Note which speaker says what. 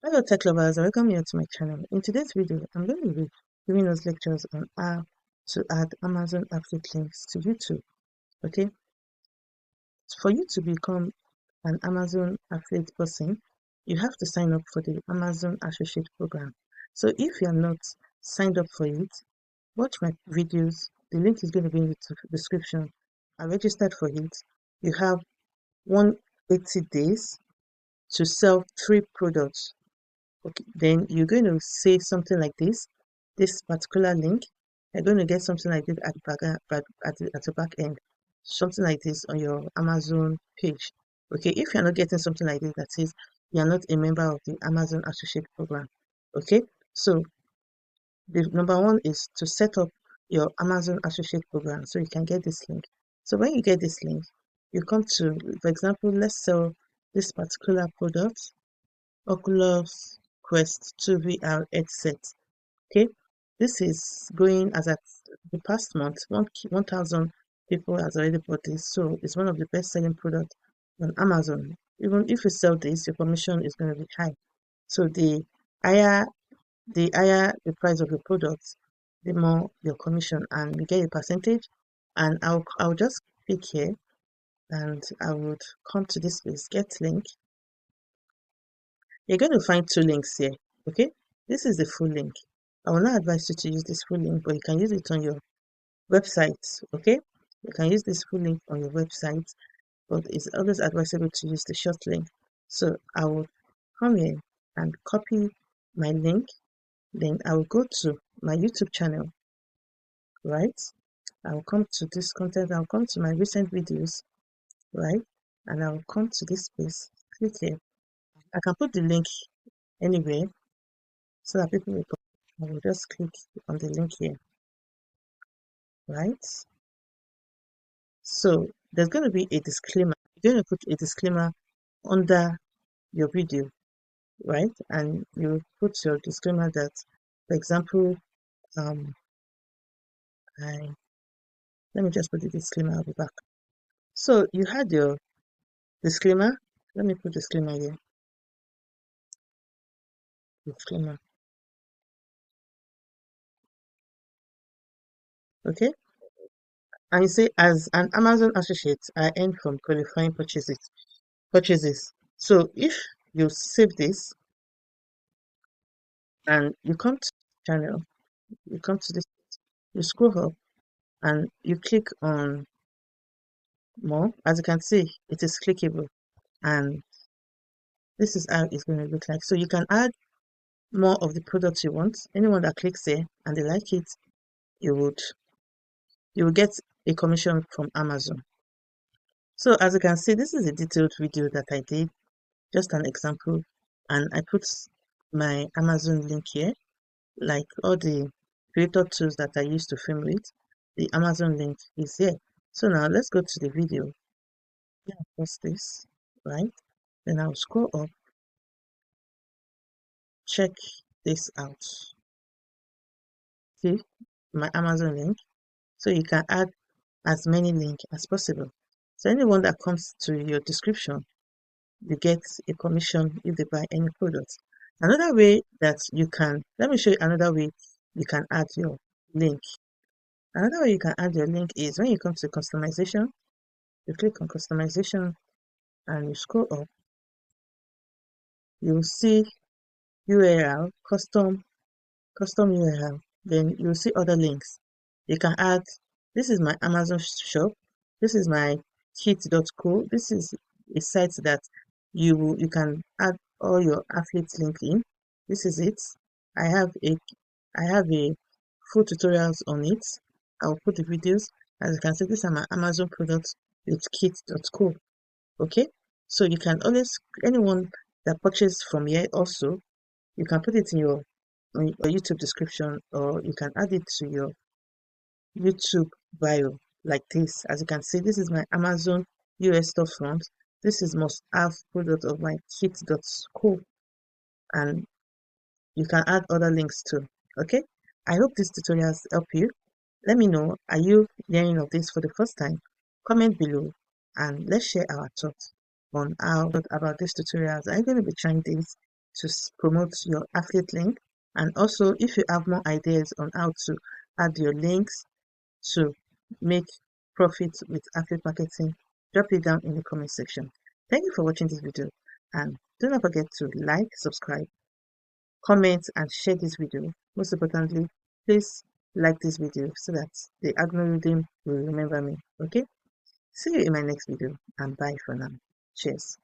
Speaker 1: Hello tech lovers, welcome you to my channel. In today's video, I'm going to be giving us lectures on how to add Amazon affiliate links to YouTube. Okay, for you to become an Amazon affiliate person, you have to sign up for the Amazon Associate Program. So if you are not signed up for it, watch my videos. The link is going to be in the description. I registered for it. You have 180 days to sell 3 products. Okay, then you're going to say something like this particular link. You're going to get something like this at the back end, something like this on your Amazon page. Okay, if you're not getting something like this, that says you're not a member of the Amazon Associate Program. Okay, so the number one is to set up your Amazon Associate Program so you can get this link. So when you get this link, you come to, for example, let's sell this particular product, Oculus Quest 2 VR headset. Okay, this is going as at the past month, 1,000 people has already bought this, so it's one of the best selling products on Amazon. Even if you sell this, your commission is going to be high. So higher higher the price of the product, the more your commission, and you get a percentage. And I'll just click here, and I would come to this place, get link. You're going to find 2 links here. Okay, this is the full link. I will not advise you to use this full link, but you can use it on your website. Okay, you can use this full link on your website, but it's always advisable to use the short link. So I will come here and copy my link. Then I will go to my YouTube channel, right? I will come to this content. I'll come to my recent videos, right? And I will come to this space. Click here. I can put the link anywhere so that people will come. I will just click on the link here, right? So there's going to be a disclaimer. You're going to put a disclaimer under your video, right? And you put your disclaimer that, for example, um, let me just put the disclaimer. I'll be back. So you had your disclaimer. Let me put disclaimer here. Disclaimer. Okay. And you say, as an Amazon associate, I earn from qualifying purchases. So if you save this and you come to the channel, you come to this, you scroll up and you click on more. As you can see, it is clickable, and this is how it's going to look like. So you can add more of the products you want. Anyone that clicks there and they like it, you will get a commission from Amazon. So as you can see, this is a detailed video that I did, just an example, and I put my Amazon link here, like all the creator tools that I used to film with. The Amazon link is here. So now let's go to the video. Yeah, post this, right? Then I'll scroll up, check this out. See my Amazon link. So you can add as many links as possible. So anyone that comes to your description, you get a commission if they buy any products. Another way that you can, let me show you another way you can add your link. Another way you can add your link is when you come to customization, you click on customization and you scroll up, you will see URL, custom URL, then you'll see other links. You can add, this is my Amazon shop, this is my kit.co, this is a site that you can add all your affiliate link in. This is it. I have a full tutorials on it. I'll put the videos. As you can see, these are my Amazon products with kit.co. Okay, so you can always, anyone that purchases from here also, you can put it in your YouTube description, or you can add it to your YouTube bio like this. As you can see, this is my Amazon US storefront. This is must have product of my kit.co, and you can add other links too. Okay, I hope these tutorials help you. Let me know, are you learning of this for the first time? Comment below and let's share our thoughts on how about these tutorials. I'm going to be trying this to promote your affiliate link. And also, if you have more ideas on how to add your links to make profit with affiliate marketing, drop it down in the comment section. Thank you for watching this video, and do not forget to like, subscribe, comment, and share this video. Most importantly, please like this video so that the algorithm will remember me. Okay, see you in my next video, and bye for now. Cheers.